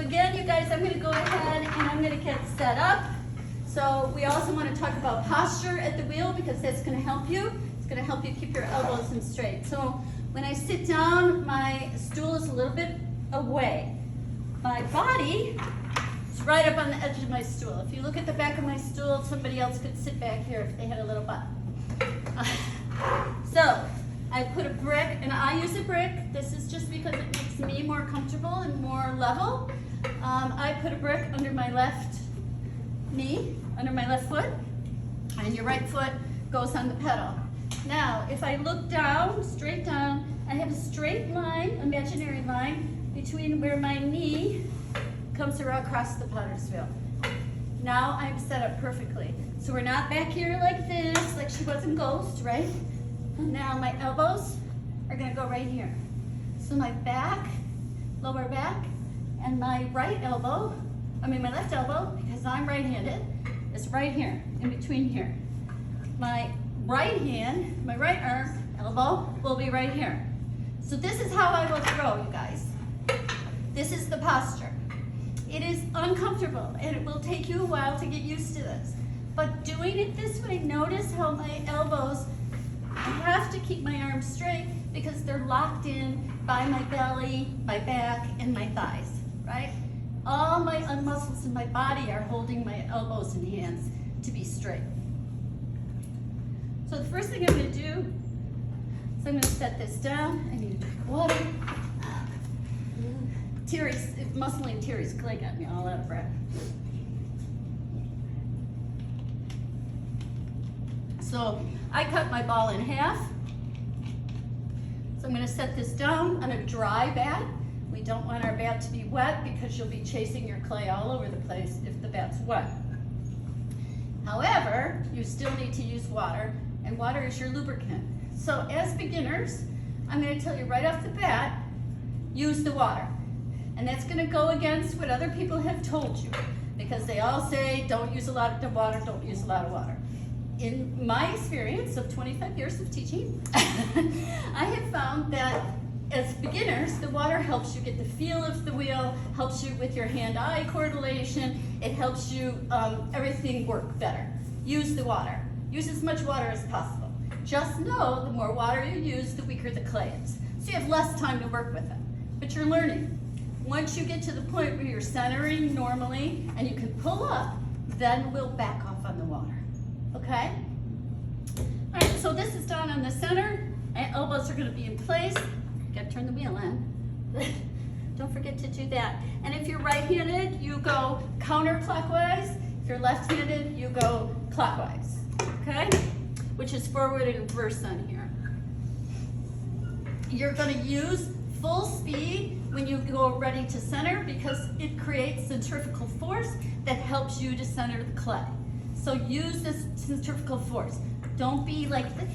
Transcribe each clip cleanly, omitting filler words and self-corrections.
again, you guys, I'm gonna go ahead and I'm gonna get set up. So we also want to talk about posture at the wheel because that's gonna help you. It's gonna help you keep your elbows in straight. So when I sit down, my stool is a little bit away. My body is right up on the edge of my stool. If you look at the back of my stool, somebody else could sit back here if they had a little butt. So I put a brick, and I use a brick. This is just because it makes me more comfortable and more level. I put a brick under my left knee, under my left foot, and your right foot goes on the pedal. Now, if I look down, straight down, I have a straight line, imaginary line, between where my knee comes across the potter's wheel. Now I'm set up perfectly. So we're not back here like this, like she was in Ghost, right? Now my elbows are gonna go right here. So my back, lower back, and my right elbow, my left elbow, because I'm right-handed, is right here, in between here. My right hand, my right arm, elbow, will be right here. So this is how I will throw, you guys. This is the posture. It is uncomfortable, and it will take you a while to get used to this. But doing it this way, notice how my elbows, I have to keep my arms straight because they're locked in by my belly, my back, and my thighs, right? All my muscles in my body are holding my elbows and hands to be straight. So the first thing I'm gonna do is I'm gonna set this down. I need a drink of water. Muscling Terry's clay got me all out of breath. So I cut my ball in half. So I'm gonna set this down on a dry bat. We don't want our bat to be wet because you'll be chasing your clay all over the place if the bat's wet. However, you still need to use water, and water is your lubricant. So as beginners, I'm gonna tell you right off the bat, use the water. And that's gonna go against what other people have told you, because they all say, don't use a lot of water, don't use a lot of water. In my experience of 25 years of teaching, I have found that as beginners, the water helps you get the feel of the wheel, helps you with your hand-eye coordination, it helps you, everything work better. Use the water. Use as much water as possible. Just know the more water you use, the weaker the clay is. So you have less time to work with it, but you're learning. Once you get to the point where you're centering normally and you can pull up, then we'll back off on the water, okay? All right, so this is down on the center. My elbows are gonna be in place. Gotta turn the wheel in. Don't forget to do that. And if you're right-handed, you go counterclockwise. If you're left-handed, you go clockwise, okay? Which is forward and reverse on here. You're gonna use full speed when you go ready to center because it creates centrifugal force that helps you to center the clay. So use this centrifugal force. Don't be like, I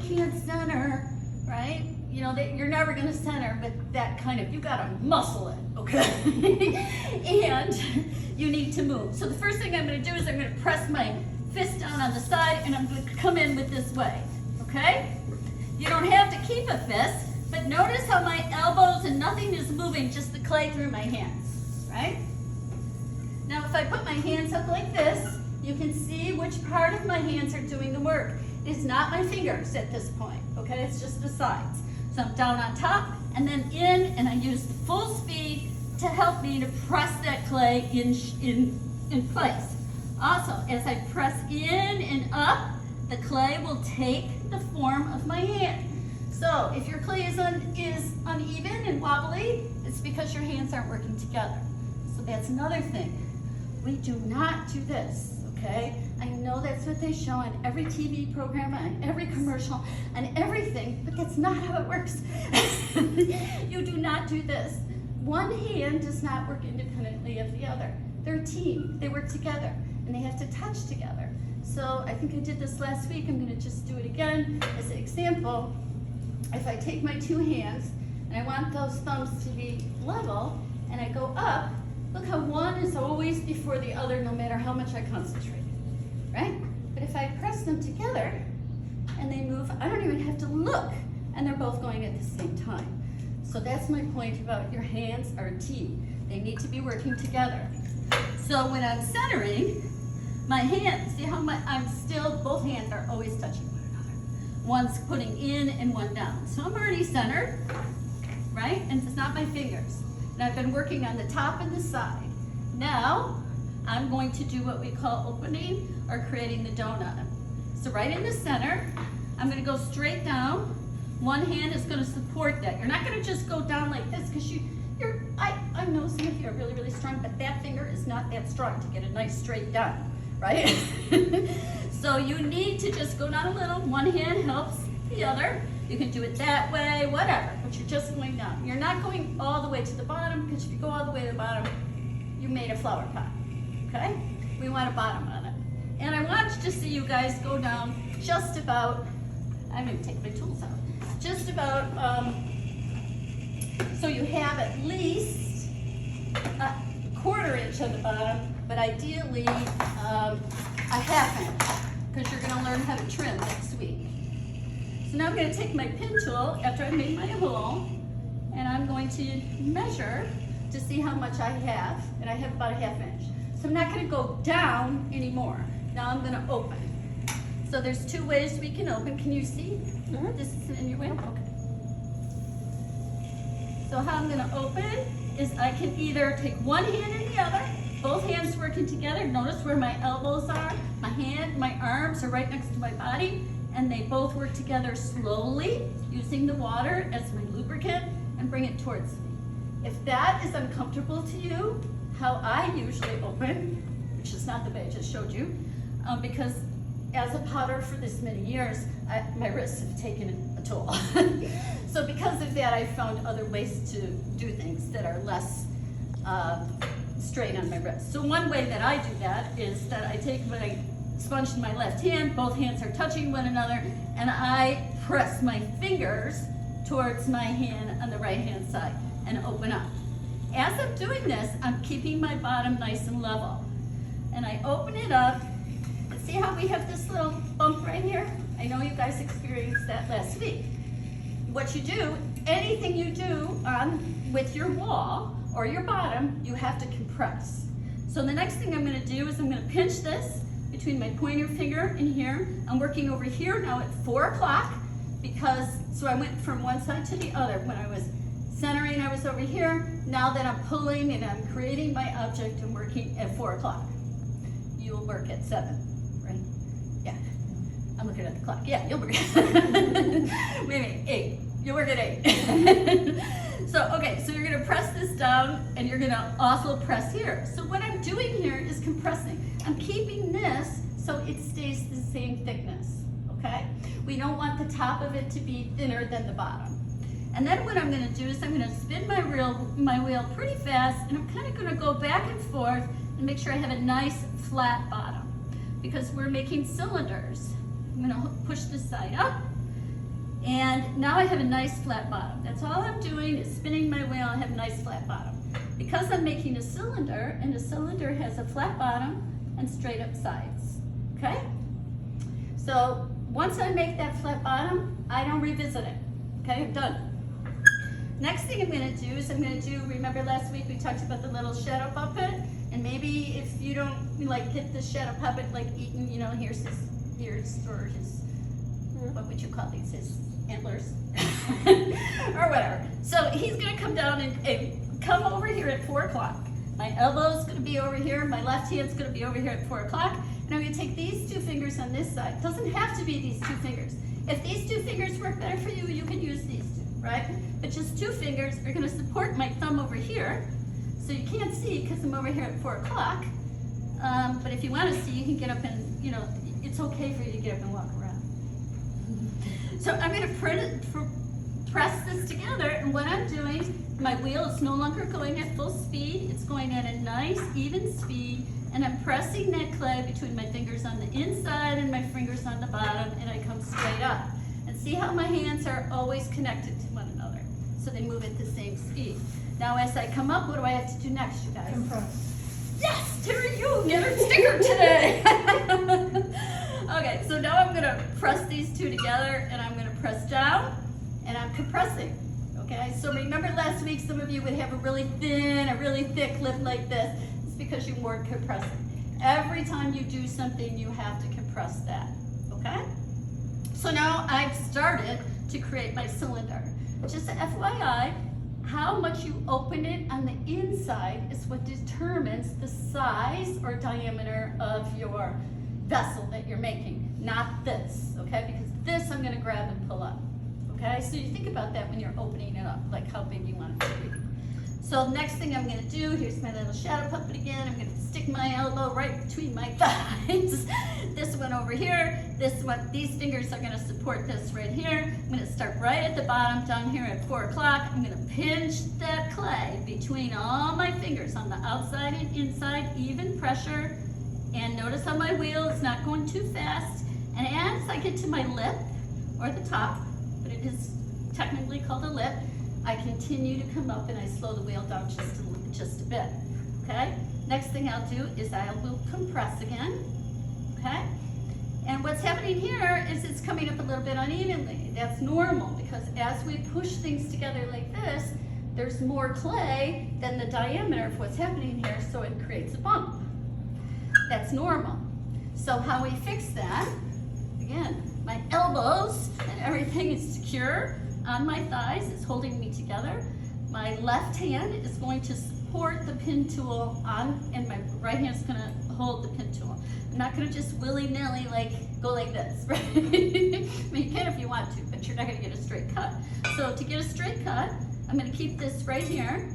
can't center, right? You're never gonna center, but that kind of, you gotta muscle it, okay? And you need to move. So the first thing I'm gonna do is I'm gonna press my fist down on the side and I'm gonna come in with this way, okay? You don't have to keep a fist, but notice how my elbows and nothing is moving, just the clay through my hands, right? Now if I put my hands up like this, you can see which part of my hands are doing the work. It's not my fingers at this point, okay? It's just the sides. So I'm down on top and then in, and I use the full speed to help me to press that clay in place. Also, as I press in and up, the clay will take the form of my hand. So if your clay is uneven and wobbly, it's because your hands aren't working together. So that's another thing. We do not do this, okay? I know that's what they show on every TV program, on every commercial, on everything, but that's not how it works. You do not do this. One hand does not work independently of the other. They're a team, they work together, and they have to touch together. So I think I did this last week, I'm gonna just do it again as an example. If I take my two hands, and I want those thumbs to be level, and I go up, look how one is always before the other no matter how much I concentrate, right? But if I press them together, and they move, I don't even have to look, and they're both going at the same time. So that's my point about your hands are a team. They need to be working together. So when I'm centering, my hands, see how both hands are always touching one another. One's putting in and one down. So I'm already centered, right? And it's not my fingers. And I've been working on the top and the side. Now, I'm going to do what we call opening or creating the donut. So right in the center, I'm gonna go straight down. One hand is gonna support that. You're not gonna just go down like this because I know some of you are really, really strong, but that finger is not that strong to get a nice straight down, right? So you need to just go down a little. One hand helps the other. You can do it that way, whatever, but you're just going down. You're not going all the way to the bottom, because if you go all the way to the bottom, you made a flower pot, okay? We want a bottom on it. And I want to see you guys go down just about, I'm gonna take my tools out, just about, so you have at least a quarter inch on the bottom, but ideally a half inch, because you're gonna learn how to trim next week. So now I'm gonna take my pin tool after I made my hole, and I'm going to measure to see how much I have, and I have about a half inch. So I'm not gonna go down anymore. Now I'm gonna open. So there's two ways we can open. Can you see? This isn't in your way? Okay. So how I'm gonna open is I can either take one hand and the other, both hands working together. Notice where my elbows are. My arms are right next to my body, and they both work together slowly, using the water as my lubricant, and bring it towards me. If that is uncomfortable to you, how I usually open, which is not the way I just showed you, because as a potter for this many years, my wrists have taken a toll. So because of that, I found other ways to do things that are less strain on my wrist. So one way that I do that is that I take my sponge in my left hand, both hands are touching one another, and I press my fingers towards my hand on the right hand side and open up. As I'm doing this, I'm keeping my bottom nice and level. And I open it up, and see how we have this little bump right here? I know you guys experienced that last week. What you do, anything you do with your wall or your bottom, you have to compress. So the next thing I'm gonna do is I'm gonna pinch this between my pointer finger and here. I'm working over here now at 4 o'clock, so I went from one side to the other. When I was centering, I was over here. Now that I'm pulling and I'm creating my object, I'm working at 4 o'clock. You'll work at 7, right? Yeah, I'm looking at the clock. Yeah, you'll work at maybe 8. You'll work at 8. Okay, so you're gonna press this down, and you're gonna also press here. So what I'm doing here is compressing. I'm keeping this so it stays the same thickness, okay? We don't want the top of it to be thinner than the bottom. And then what I'm gonna do is I'm gonna spin my wheel pretty fast, and I'm kind of gonna go back and forth and make sure I have a nice flat bottom, because we're making cylinders. I'm gonna push this side up, and now I have a nice flat bottom. That's all I'm doing is spinning my wheel and have a nice flat bottom. Because I'm making a cylinder, and a cylinder has a flat bottom and straight up sides, okay? So once I make that flat bottom, I don't revisit it, okay? I'm done. Next thing I'm gonna do is remember last week we talked about the little shadow puppet? And maybe if you don't get the shadow puppet eaten, here's his ears, or his, what would you call these, his antlers? Or whatever. So he's gonna come down and come over here at 4 o'clock. My elbow's gonna be over here, my left hand's gonna be over here at 4 o'clock, and I'm gonna take these 2 fingers on this side. It doesn't have to be these 2 fingers. If these 2 fingers work better for you, you can use these 2, right? But just 2 fingers are gonna support my thumb over here, so you can't see because I'm over here at 4 o'clock. But if you wanna see, you can get up and, it's okay for you to get up and walk around. So I'm gonna press this together, and what I'm doing, my wheel is no longer going at full speed, it's going at a nice, even speed, and I'm pressing that clay between my fingers on the inside and my fingers on the bottom, and I come straight up. And see how my hands are always connected to one another, so they move at the same speed. Now as I come up, what do I have to do next, you guys? Compress. Yes, Terry, you get her sticker today. Okay, so now I'm gonna press these 2 together, and I'm gonna press down, and I'm compressing, Okay, so remember last week some of you would have a really thin, a really thick lip like this. It's because you weren't compressing. Every time you do something, you have to compress that, okay? So now I've started to create my cylinder. Just an FYI, how much you open it on the inside is what determines the size or diameter of your vessel that you're making, not this, okay? Because this I'm gonna grab and pull up, okay? So you think about that when you're opening it up, like how big you want it to be. So next thing I'm gonna do, here's my little shadow puppet again. I'm gonna stick my elbow right between my thighs. This one over here, this one, these fingers are gonna support this right here. I'm gonna start right at the bottom down here at 4 o'clock. I'm gonna pinch that clay between all my fingers on the outside and inside, even pressure. And notice how my wheel is not going too fast. And as I get to my lip, or the top, but it is technically called a lip, I continue to come up and I slow the wheel down just a bit, okay? Next thing I'll do is I will compress again, okay? And what's happening here is it's coming up a little bit unevenly. That's normal because as we push things together like this, there's more clay than the diameter of what's happening here, so it creates a bump. That's normal. So how we fix that, again, my elbows and everything is secure on my thighs, it's holding me together. My left hand is going to support the pin tool on, and my right hand is gonna hold the pin tool. I'm not gonna just willy-nilly like go like this, right? I mean, you can if you want to, but you're not gonna get a straight cut. So to get a straight cut, I'm gonna keep this right here.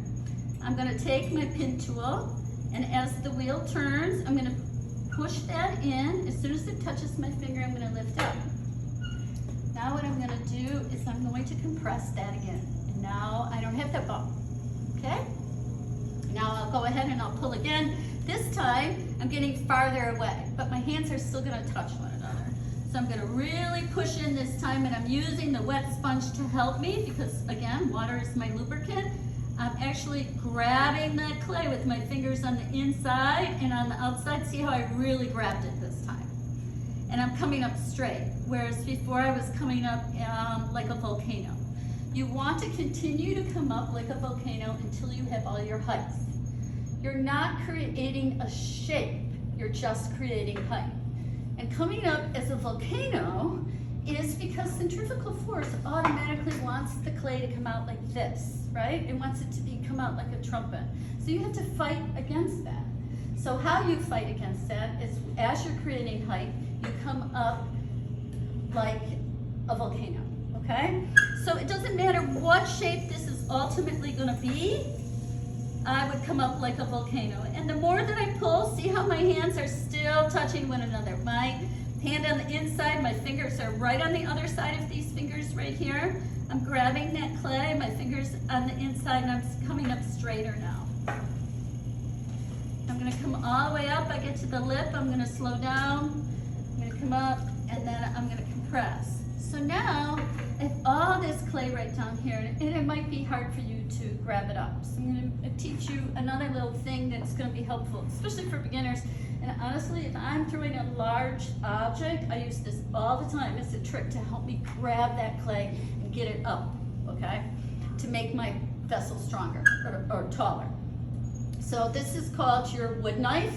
I'm gonna take my pin tool, and as the wheel turns, I'm gonna push that in. As soon as it touches my finger, I'm gonna lift up. Now what I'm gonna do is I'm going to compress that again. And now I don't have that bump, okay? Now I'll go ahead and I'll pull again. This time, I'm getting farther away, but my hands are still gonna touch one another. So I'm gonna really push in this time, and I'm using the wet sponge to help me because, again, water is my lubricant. I'm actually grabbing that clay with my fingers on the inside and on the outside. See how I really grabbed it this time? And I'm coming up straight, whereas before I was coming up like a volcano. You want to continue to come up like a volcano until you have all your heights. You're not creating a shape, you're just creating height. And coming up as a volcano is because centrifugal force automatically wants the clay to come out like this, right? It wants it to come out like a trumpet. So you have to fight against that. So how you fight against that is as you're creating height, you come up like a volcano, okay? So it doesn't matter what shape this is ultimately gonna be, I would come up like a volcano. And the more that I pull, see how my hands are still touching one another. My hand on the inside, my fingers are right on the other side of these fingers right here. I'm grabbing that clay, my fingers on the inside, and I'm coming up straighter now. I'm gonna come all the way up, I get to the lip, I'm gonna slow down, I'm gonna come up, and then I'm gonna compress. So now, if all this clay right down here, and it might be hard for you to grab it up. So I'm gonna teach you another little thing that's gonna be helpful, especially for beginners. And honestly, if I'm throwing a large object, I use this all the time as a trick to help me grab that clay and get it up, okay? To make my vessel stronger or taller. So this is called your wood knife.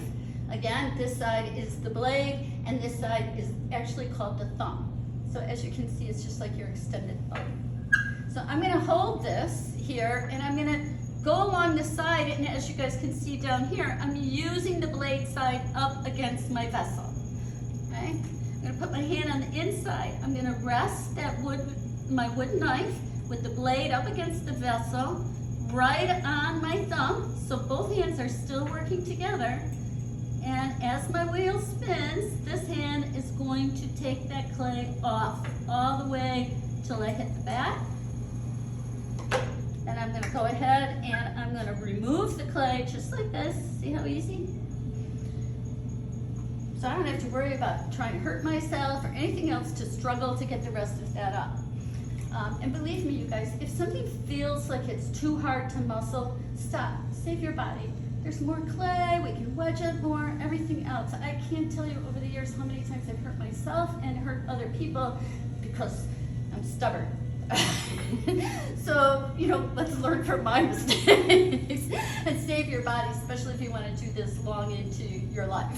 Again, this side is the blade, and this side is actually called the thumb. So as you can see, it's just like your extended thumb. So I'm gonna hold this here, and I'm gonna go along the side, and as you guys can see down here, I'm using the blade side up against my vessel, okay? I'm gonna put my hand on the inside. I'm gonna rest that my wooden knife with the blade up against the vessel, right on my thumb, so both hands are still working together. And as my wheel spins, this hand is going to take that clay off all the way till I hit the back. And I'm gonna go ahead and I'm gonna remove the clay just like this. See how easy? So I don't have to worry about trying to hurt myself or anything else to struggle to get the rest of that up. And believe me, you guys, if something feels like it's too hard to muscle, stop, save your body. There's more clay, we can wedge it more, everything else. I can't tell you over the years how many times I've hurt myself and hurt other people because I'm stubborn. So, you know, let's learn from my mistakes and save your body, especially if you want to do this long into your life.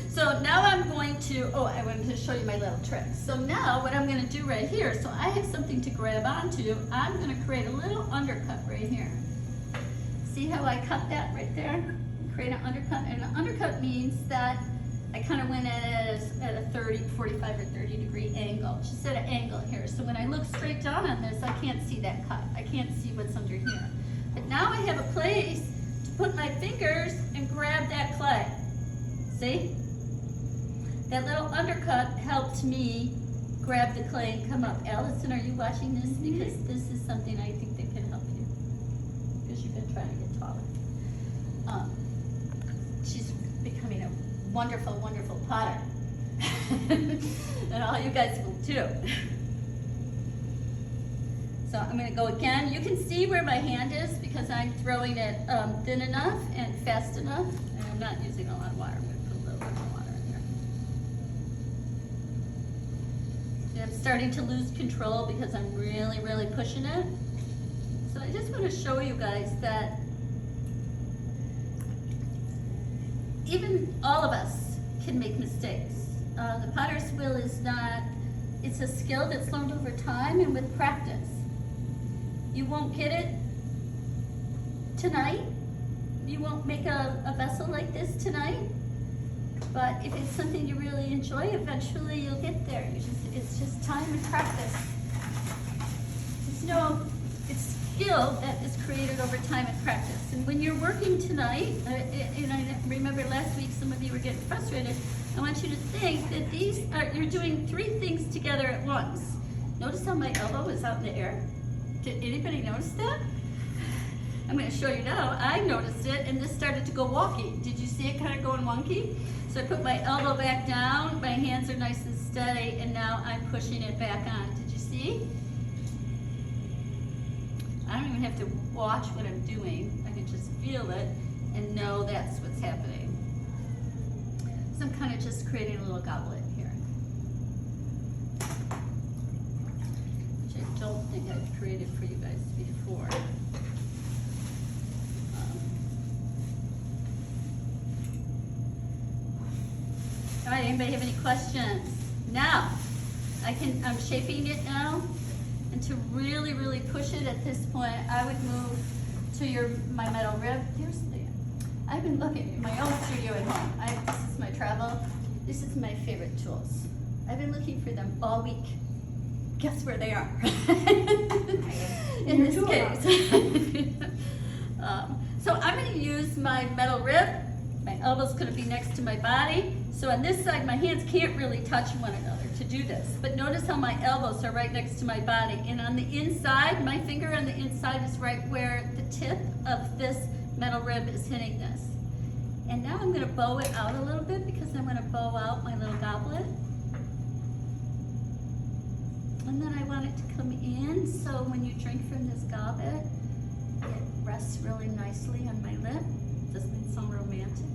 So now I'm going to, I wanted to show you my little trick. So now what I'm going to do right here, so I have something to grab onto. I'm going to create a little undercut right here. See how I cut that right there? Create an undercut, and an undercut means that I kind of went at a 30, 45 or 30 degree angle, just at an angle here. So when I look straight down on this, I can't see that cut. I can't see what's under here. But now I have a place to put my fingers and grab that clay. See? That little undercut helped me grab the clay and come up. Allison, are you watching this? Because this is something I think that can help you. Because you've been trying to get taller. She's becoming a wonderful, wonderful potter. And all you guys will too. So I'm going to go again. You can see where my hand is because I'm throwing it thin enough and fast enough. And I'm not using a lot of water. I'm going to put a little bit more water in there. I'm starting to lose control because I'm really, really pushing it. So I just want to show you guys that even all of us can make mistakes. The potter's wheel is not, it's a skill that's learned over time and with practice. You won't get it tonight. You won't make a vessel like this tonight. But if it's something you really enjoy, eventually you'll get there. It's just time and practice. It's skill that is created over time and practice. And when you're working tonight, and I remember last week some of you were getting frustrated, I want you to think that you're doing 3 things together at once. Notice how my elbow is out in the air? Did anybody notice that? I'm going to show you now. I noticed it, and this started to go wonky. Did you see it kind of going wonky? So I put my elbow back down, my hands are nice and steady, and now I'm pushing it back on. Did you see? I don't even have to watch what I'm doing. I can just feel it and know that's what's happening. So I'm kind of just creating a little goblet here, which I don't think I've created for you guys before. All right, anybody have any questions? Now, I'm shaping it now. And to really, really push it at this point, I would move to my metal rib. Here's Leah. I've been looking at my own studio at home. This is my travel. This is my favorite tools. I've been looking for them all week. Guess where they are? In this case. So I'm going to use my metal rib. My elbow's going to be next to my body. So on this side, my hands can't really touch one another to do this. But notice how my elbows are right next to my body. And on the inside, my finger on the inside is right where the tip of this metal rib is hitting this. And now I'm going to bow it out a little bit because I'm going to bow out my little goblet. And then I want it to come in, so when you drink from this goblet, it rests really nicely on my lip. Doesn't it sound romantic?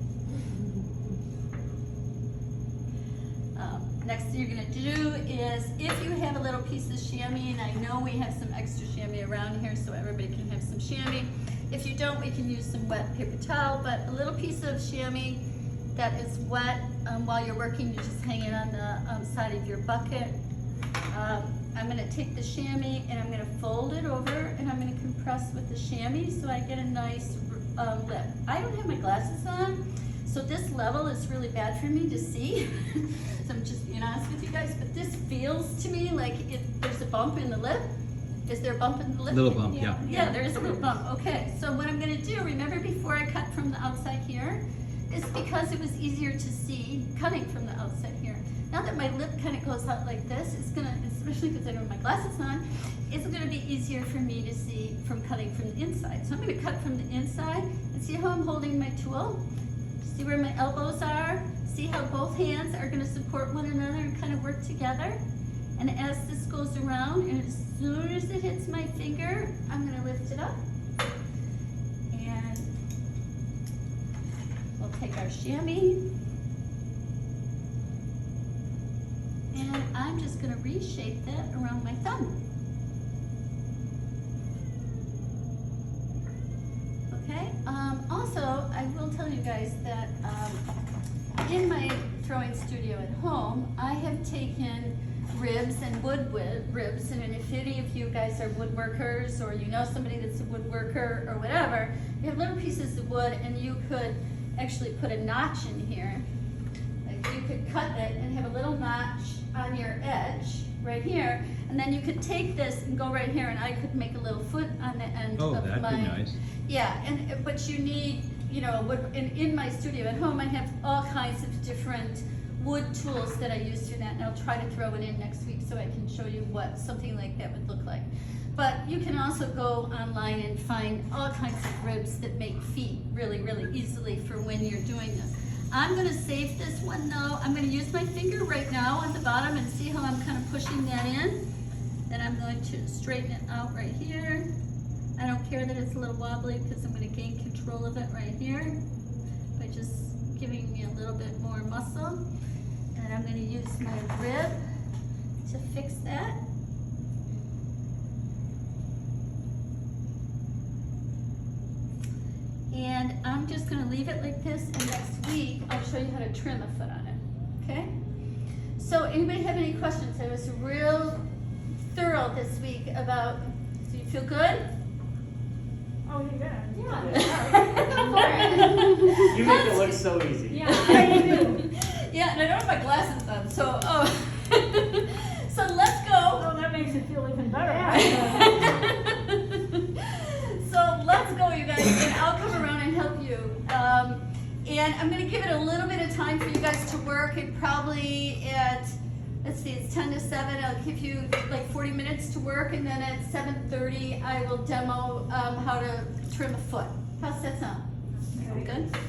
Next thing you're going to do is, if you have a little piece of chamois, and I know we have some extra chamois around here so everybody can have some chamois. If you don't, we can use some wet paper towel, but a little piece of chamois that is wet while you're working, you just hang it on the side of your bucket. I'm going to take the chamois and I'm going to fold it over and I'm going to compress with the chamois so I get a nice lip. I don't have my glasses on, so this level is really bad for me to see. So I'm just being honest with you guys, but this feels to me like there's a bump in the lip. Is there a bump in the lip? Little bump, yeah. Yeah, there is a little bump. Okay, so what I'm going to do, remember before I cut from the outside here, is because it was easier to see cutting from the outside here. Now that my lip kind of goes out like this, it's going to, especially because I don't have my glasses on, it's going to be easier for me to see from cutting from the inside. So I'm going to cut from the inside and see how I'm holding my tool. See where my elbows are. See how both hands are going to support one another and kind of work together. And as this goes around, and as soon as it hits my finger, I'm going to lift it up. And we'll take our chamois. And I'm just going to reshape that around my thumb. also, I will tell you guys that in my throwing studio at home, I have taken ribs and wood ribs, and if any of you guys are woodworkers or you know somebody that's a woodworker or whatever, you have little pieces of wood and you could actually put a notch in here. Like you could cut it and have a little notch on your edge right here, and then you could take this and go right here, and I could make a little foot on the end of that'd my. be nice. Yeah, but you need, you know, wood. In my studio at home, I have all kinds of different wood tools that I use for that, and I'll try to throw it in next week so I can show you what something like that would look like. But you can also go online and find all kinds of ribs that make feet really, really easily for when you're doing this. I'm going to save this one though. I'm going to use my finger right now on the bottom and see how I'm kind of pushing that in. Then I'm going to straighten it out right here. I don't care that it's a little wobbly because I'm going to gain control of it right here by just giving me a little bit more muscle. And I'm going to use my rib to fix that. And I'm just going to leave it like this, and next week I'll show you how to trim a foot on it, okay? So anybody have any questions? I was real thorough this week about, do you feel good? Oh, yeah. You make it look so easy. Yeah, I do. Yeah, and I don't have my glasses on, so, so let's go. Oh, that makes it feel even better. So let's go, you guys, and I'll come around and help you. And I'm going to give it a little bit of time for you guys to work, and probably at, let's see, it's 10 to 7. I'll give you like 40 minutes to work, and then at 7:30 I will demo how to trim a foot. How's that sound? Good?